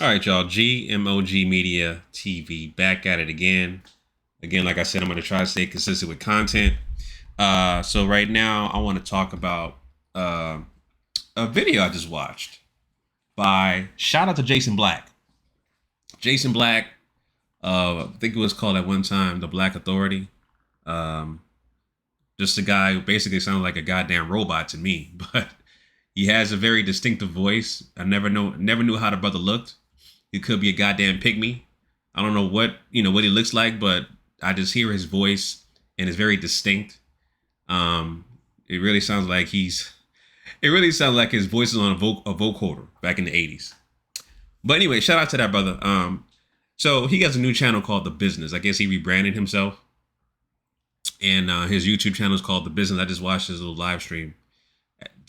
All right, y'all. GMOG Media TV back at it again. Again, like I said, I'm going to try to stay consistent with content. So right now, I want to talk about a video I just watched by shout out to Jason Black. Jason Black, I think it was called at one time the Black Authority. Just a guy who basically sounds like a goddamn robot to me, but he has a very distinctive voice. I never knew how the brother looked. He could be a goddamn pygmy. I don't know what he looks like, but I just hear his voice and it's very distinct. It really sounds like his voice is on a vocoder back in the 80s. But anyway, shout out to that brother. So he has a new channel called The Business. I guess he rebranded himself. And his YouTube channel is called The Business. I just watched his little live stream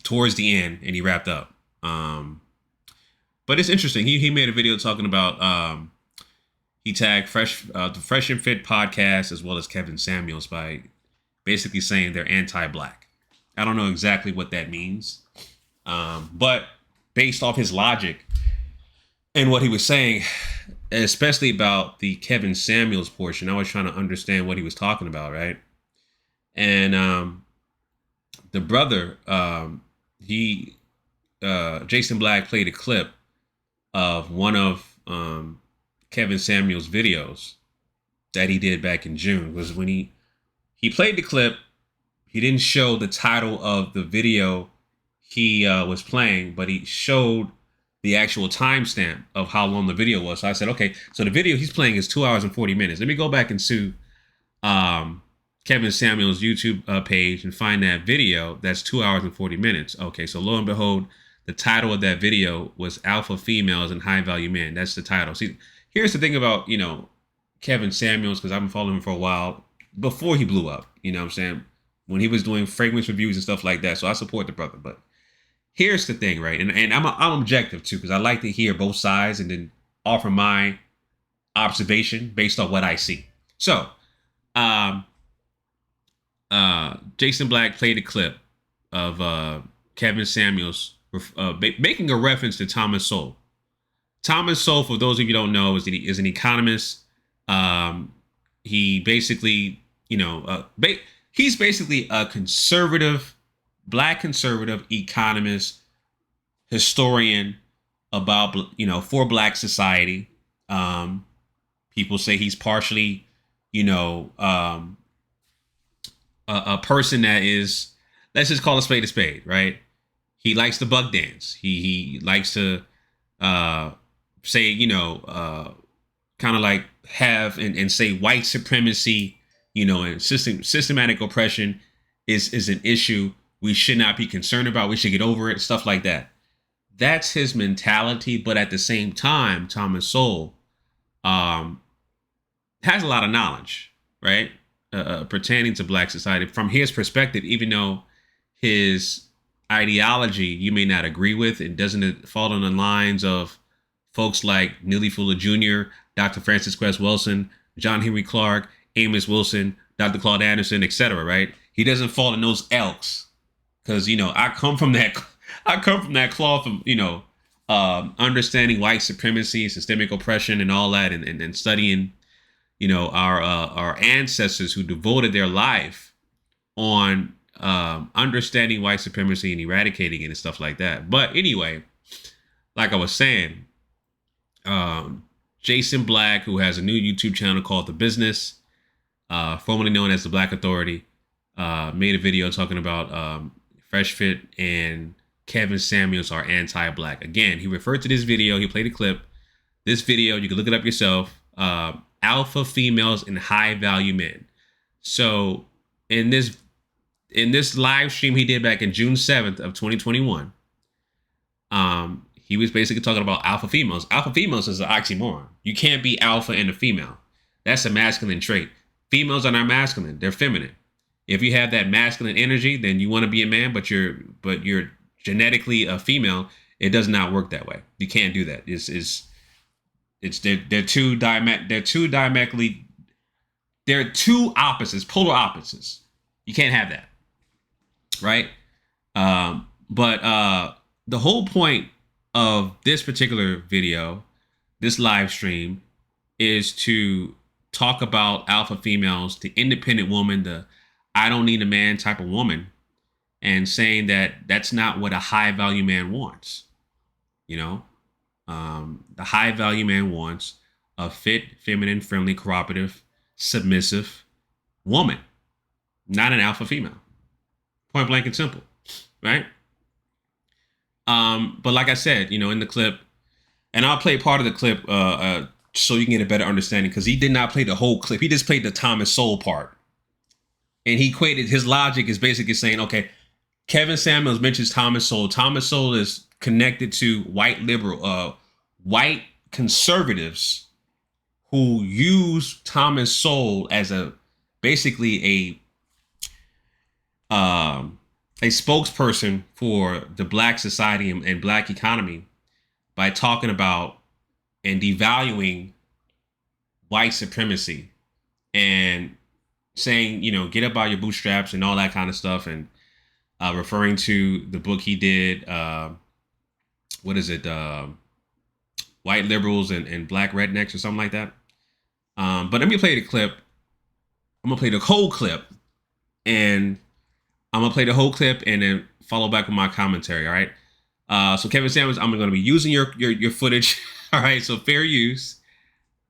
towards the end and he wrapped up. But it's interesting. He made a video talking about he tagged the Fresh and Fit podcast as well as Kevin Samuels by basically saying they're anti-black. I don't know exactly what that means, but based off his logic and what he was saying, especially about the Kevin Samuels portion, I was trying to understand what he was talking about, right? And the brother, Jason Black played a clip of one of Kevin Samuels' videos that he did back in June. Was when he played the clip. He didn't show the title of the video he was playing, but he showed the actual timestamp of how long the video was. So I said, okay, so the video he's playing is 2 hours and 40 minutes. Let me go back into Kevin Samuels' YouTube page and find that video that's 2 hours and 40 minutes. Okay, so lo and behold, the title of that video was Alpha Females and High Value Men. That's the title. See, here's the thing about, Kevin Samuels, because I've been following him for a while before he blew up, you know what I'm saying? When he was doing fragrance reviews and stuff like that. So I support the brother. But here's the thing, right? And I'm objective too, because I like to hear both sides and then offer my observation based on what I see. So, Jason Black played a clip of Kevin Samuels making a reference to Thomas Sowell. Thomas Sowell, for those of you who don't know, is an economist. He basically, he's basically a conservative, black conservative economist, historian about, for black society. People say he's partially, a person that is, let's just call a spade, right? He likes to buck dance. He likes to say, kind of like have and say white supremacy, and systematic oppression is an issue we should not be concerned about. We should get over it, stuff like that. That's his mentality. But at the same time, Thomas Sowell has a lot of knowledge, right? Pertaining to black society from his perspective, even though his ideology you may not agree with, it doesn't fall on the lines of folks like Neely Fuller Jr., Dr. Francis Cress Wilson, John Henry Clark, Amos Wilson, Dr. Claude Anderson, etc. Right? He doesn't fall in those elks because I come from that cloth of understanding white supremacy, systemic oppression, and all that, and studying our ancestors who devoted their life on understanding white supremacy and eradicating it and stuff like that. But anyway, like I was saying, Jason Black, who has a new YouTube channel called The Business, formerly known as The Black Authority, made a video talking about Fresh Fit and Kevin Samuels are anti-black. Again, he referred to this video. He played a clip. This video, you can look it up yourself. Alpha Females and High Value Men. So in this live stream he did back in June 7th of 2021, he was basically talking about alpha females. Alpha females is an oxymoron. You can't be alpha and a female. That's a masculine trait. Females are not masculine. They're feminine. If you have that masculine energy, then you want to be a man, but you're genetically a female. It does not work that way. You can't do that. They're two opposites, polar opposites. You can't have that, right? But the whole point of this particular video this live stream is to talk about alpha females, the independent woman, the I don't need a man type of woman, and saying that that's not what a high value man wants. You know, the high value man wants a fit, feminine, friendly, cooperative, submissive woman, not an alpha female. Point blank and simple, right? But like I said, you know, in the clip, and I'll play part of the clip so you can get a better understanding, because he did not play the whole clip. He just played the Thomas Sowell part. And he equated, his logic is basically saying, okay, Kevin Samuels mentions Thomas Sowell. Thomas Sowell is connected to white conservatives who use Thomas Sowell as basically a spokesperson for the black society and black economy by talking about and devaluing white supremacy and saying, you know, get up by your bootstraps and all that kind of stuff, and referring to the book he did, what is it, White Liberals and Black Rednecks or something like that. But let me play the clip. I'm going to play the whole clip, and I'm going to play the whole clip and then follow back with my commentary, all right? So Kevin Samuels, I'm going to be using your footage, all right? So fair use.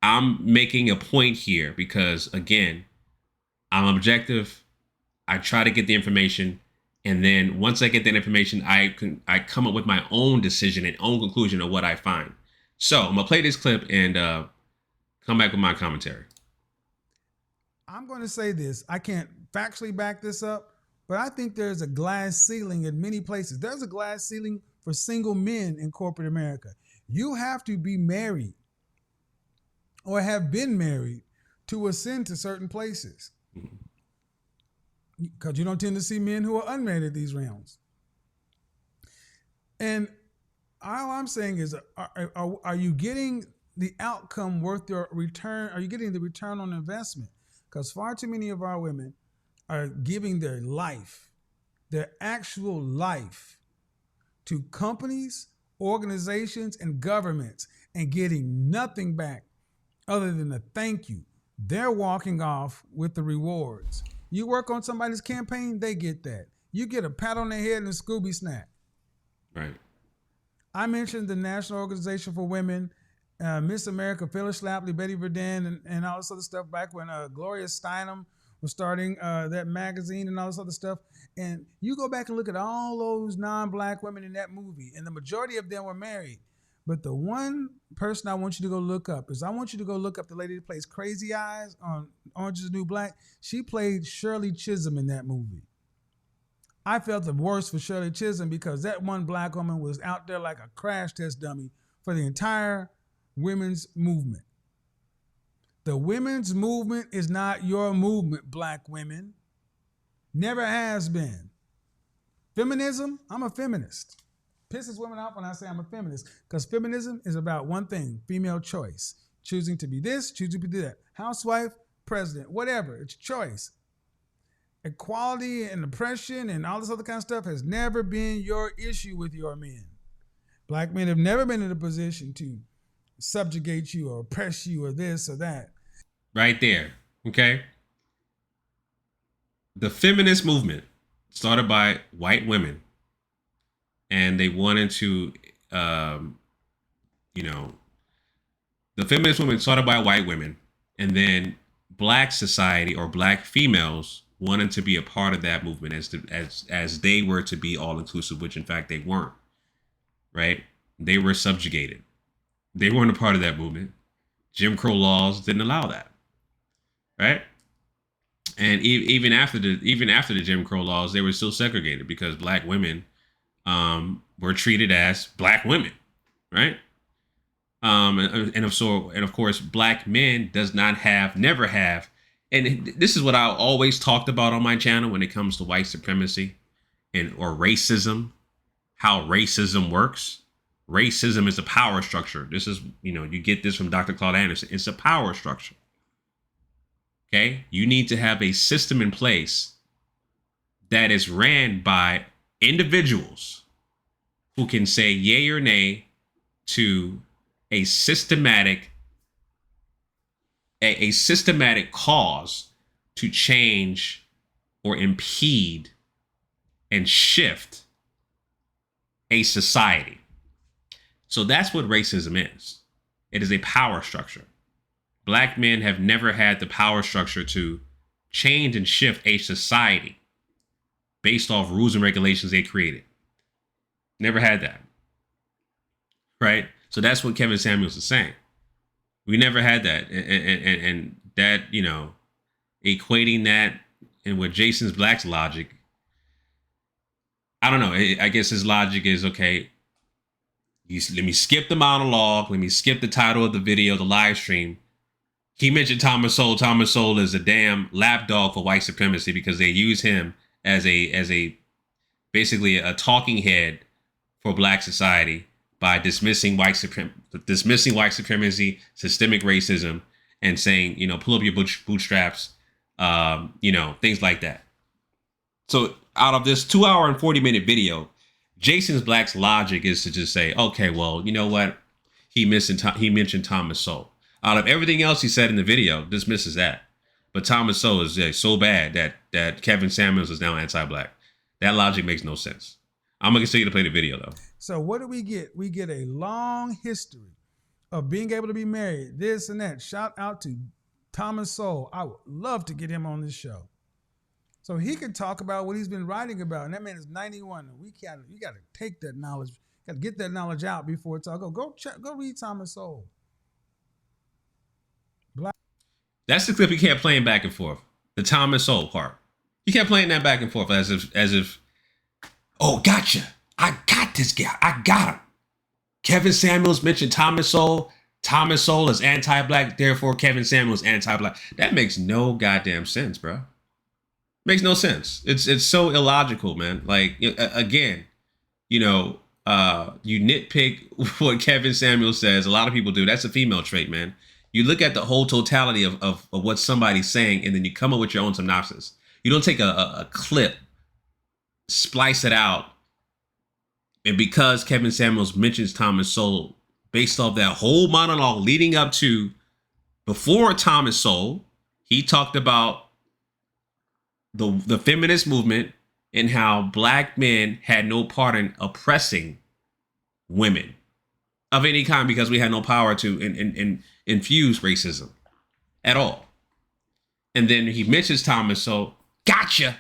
I'm making a point here because, again, I'm objective. I try to get the information, and then once I get that information, I come up with my own decision and own conclusion of what I find. So I'm gonna play this clip and come back with my commentary. I'm going to say this. I can't factually back this up, but I think there's a glass ceiling in many places. There's a glass ceiling for single men in corporate America. You have to be married or have been married to ascend to certain places, because you don't tend to see men who are unmarried at these realms. And all I'm saying is, are you getting the outcome worth your return? Are you getting the return on investment? Because far too many of our women are giving their life, their actual life, to companies, organizations, and governments and getting nothing back other than a thank you. They're walking off with the rewards. You work on somebody's campaign, they get that. You get a pat on the head and a Scooby snack. Right. I mentioned the National Organization for Women, Miss America, Phyllis Schlafly, Betty Verdin, and all this other stuff back when Gloria Steinem was starting that magazine and all this other stuff. And you go back and look at all those non-black women in that movie, and the majority of them were married. But the one person I want you to go look up is, I want you to go look up the lady that plays Crazy Eyes on Orange is the New Black. She played Shirley Chisholm in that movie. I felt the worst for Shirley Chisholm because that one black woman was out there like a crash test dummy for the entire women's movement. The women's movement is not your movement, black women. Never has been. Feminism, I'm a feminist. Pisses women off when I say I'm a feminist, because feminism is about one thing: female choice. Choosing to be this, choosing to be that. Housewife, president, whatever, it's choice. Equality and oppression and all this other kind of stuff has never been your issue with your men. Black men have never been in a position to subjugate you or oppress you or this or that. Right there, okay? The feminist movement started by white women, and they wanted to, the feminist movement started by white women, and then black society or black females wanted to be a part of that movement as they were to be all inclusive, which in fact they weren't. Right? They were subjugated. They weren't a part of that movement. Jim Crow laws didn't allow that. Right? And even after the Jim Crow laws, they were still segregated because black women were treated as black women, right? And of course, black men never have. And this is what I always talked about on my channel when it comes to white supremacy or racism, how racism works. Racism is a power structure. This is, you get this from Dr. Claude Anderson. It's a power structure. Okay? You need to have a system in place that is ran by individuals who can say yay or nay to a systematic a systematic cause to change or impede and shift a society. So that's what racism is. It is a power structure. Black men have never had the power structure to change and shift a society based off rules and regulations they created. Never had that. Right? So that's what Kevin Samuels is saying. We never had that. And that, you know, equating that and with Jason's Black's logic, I don't know. I guess his logic is, okay, let me skip the monologue. Let me skip the title of the video, the live stream. He mentioned Thomas Sowell. Thomas Sowell is a damn lapdog for white supremacy because they use him as a basically a talking head for black society by dismissing white supremacy, systemic racism, and saying, you know, pull up your bootstraps, you know, things like that. So out of this 2 hour and 40-minute video, Jason's Black's logic is to just say, okay, well, you know what? He mentioned Thomas Sowell. Out of everything else he said in the video, dismisses that. But Thomas Sowell is so bad that Kevin Samuels is now anti-black. That logic makes no sense. I'm going to continue to play the video, though. So what do we get? We get a long history of being able to be married, this and that. Shout out to Thomas Sowell. I would love to get him on this show, so he can talk about what he's been writing about. And that man is 91. You got to take that knowledge, got to get that knowledge out before it's all go read Thomas Sowell. That's the clip he kept playing back and forth. The Thomas Sowell part. He kept playing that back and forth as if, oh, gotcha. I got this guy. I got him. Kevin Samuels mentioned Thomas Sowell. Thomas Sowell is anti-black. Therefore, Kevin Samuels anti-black. That makes no goddamn sense, bro. Makes no sense. It's so illogical, man. Like, again, you know, you nitpick what Kevin Samuels says. A lot of people do. That's a female trait, man. You look at the whole totality of what somebody's saying, and then you come up with your own synopsis. You don't take a clip, splice it out, and because Kevin Samuels mentions Thomas Sowell, based off that whole monologue leading up to before Thomas Sowell, he talked about the feminist movement and how black men had no part in oppressing women of any kind because we had no power to infuse racism at all. And then he mentions Thomas Sowell. Gotcha.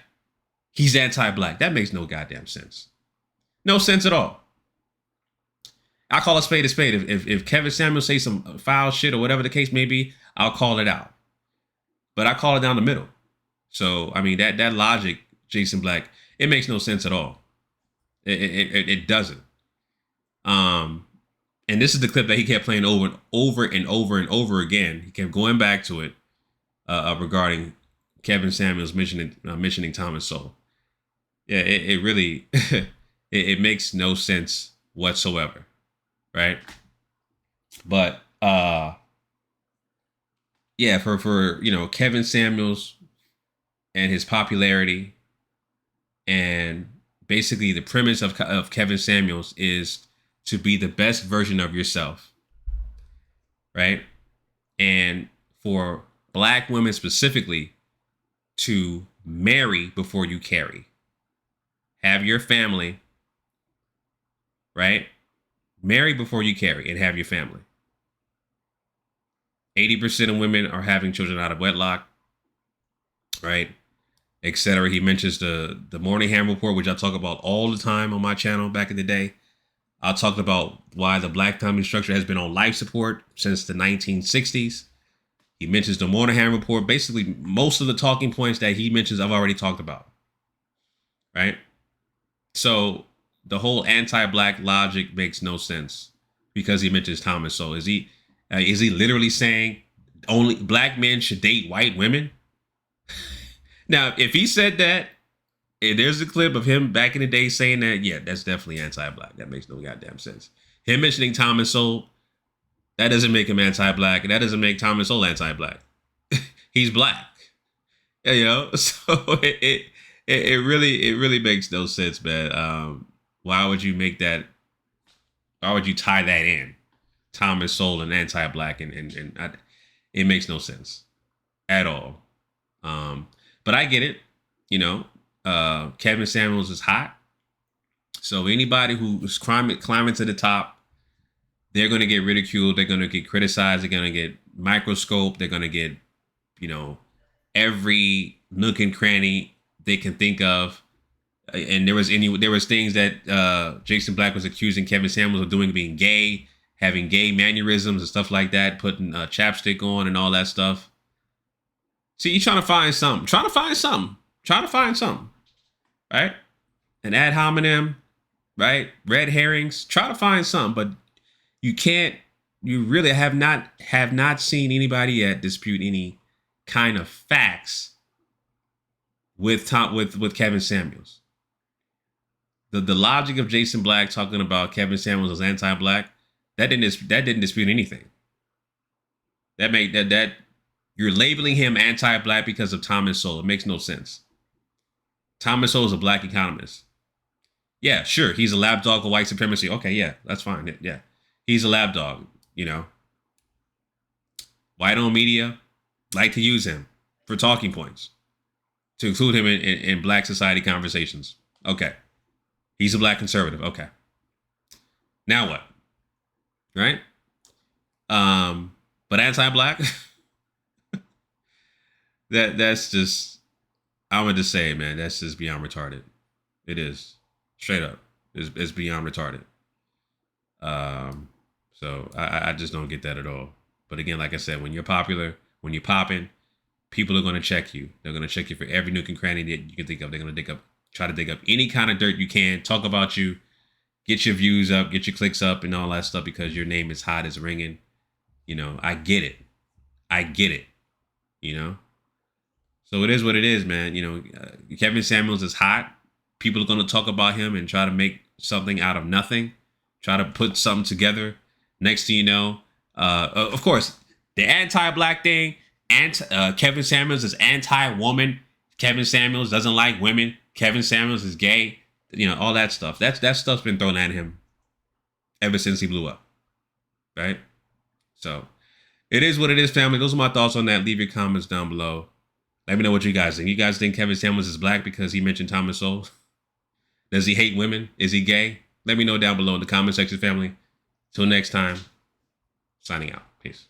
He's anti-black. That makes no goddamn sense. No sense at all. I call a spade a spade. If Kevin Samuels say some foul shit or whatever the case may be, I'll call it out. But I call it down the middle. So, I mean, that logic, Jason Black, it makes no sense at all. It doesn't. And this is the clip that he kept playing over and over again. He kept going back to it regarding Kevin Samuels mentioning Thomas Sowell. Yeah, it really it makes no sense whatsoever, right? But yeah, for you know, Kevin Samuels and his popularity, and basically the premise of Kevin Samuels is to be the best version of yourself, right? And for black women specifically to marry before you carry. Have your family, right? Marry before you carry and have your family. 80% of women are having children out of wedlock, right? Etc. He mentions the Moynihan report, which I talk about all the time on my channel back in the day. I talked about why the black family structure has been on life support since the 1960s. He mentions the Moynihan report. Basically, most of the talking points that he mentions, I've already talked about, right? So the whole anti-black logic makes no sense because he mentions Thomas Sowell. Is he literally saying only black men should date white women? Now, if he said that, and there's a clip of him back in the day saying that, yeah, that's definitely anti-black. That makes no goddamn sense. Him mentioning Thomas Sowell, that doesn't make him anti-black, and that doesn't make Thomas Sowell anti-black. He's black, you know. So it really makes no sense, man. Why would you make that? Why would you tie that in Thomas Sowell and anti-black, and it makes no sense at all. But I get it. You know, Kevin Samuels is hot. So anybody who's climbing to the top, they're going to get ridiculed. They're going to get criticized. They're going to get microscoped. They're going to get, you know, every nook and cranny they can think of. And there was things that Jason Black was accusing Kevin Samuels of doing, being gay, having gay mannerisms and stuff like that, putting chapstick on and all that stuff. See, you're trying to find something. Right? An ad hominem, right? Red herrings. Try to find something, but you can't. You really have not seen anybody yet dispute any kind of facts with Kevin Samuels. The logic of Jason Black talking about Kevin Samuels as anti-black, that didn't dispute anything. That you're labeling him anti-black because of Thomas Sowell. It makes no sense. Thomas Sowell is a black economist. Yeah, sure, he's a lapdog of white supremacy. Okay, yeah, that's fine. Yeah, he's a lapdog. You know, white-owned media like to use him for talking points, to include him in black society conversations. Okay. He's a black conservative. Okay. Now what? Right? But anti-black, that's just, I'm gonna just say it, man. That's just beyond retarded. It is. Straight up. It's beyond retarded. So I just don't get that at all. But again, like I said, when you're popular, when you're popping, people are going to check you. They're going to check you for every nook and cranny that you can think of. They're going to try to dig up any kind of dirt you can, talk about you, get your views up, get your clicks up and all that stuff because your name is hot as ringing. You know, I get it. You know? So it is what it is, man. You know, Kevin Samuels is hot. People are going to talk about him and try to make something out of nothing, try to put something together. Next thing you know, of course, the anti-black thing, Kevin Samuels is anti-woman. Kevin Samuels doesn't like women. Kevin Samuels is gay. You know, all that stuff. That stuff's been thrown at him ever since he blew up. Right? So, it is what it is, family. Those are my thoughts on that. Leave your comments down below. Let me know what you guys think. You guys think Kevin Samuels is black because he mentioned Thomas Sowell? Does he hate women? Is he gay? Let me know down below in the comment section, family. Till next time, signing out. Peace.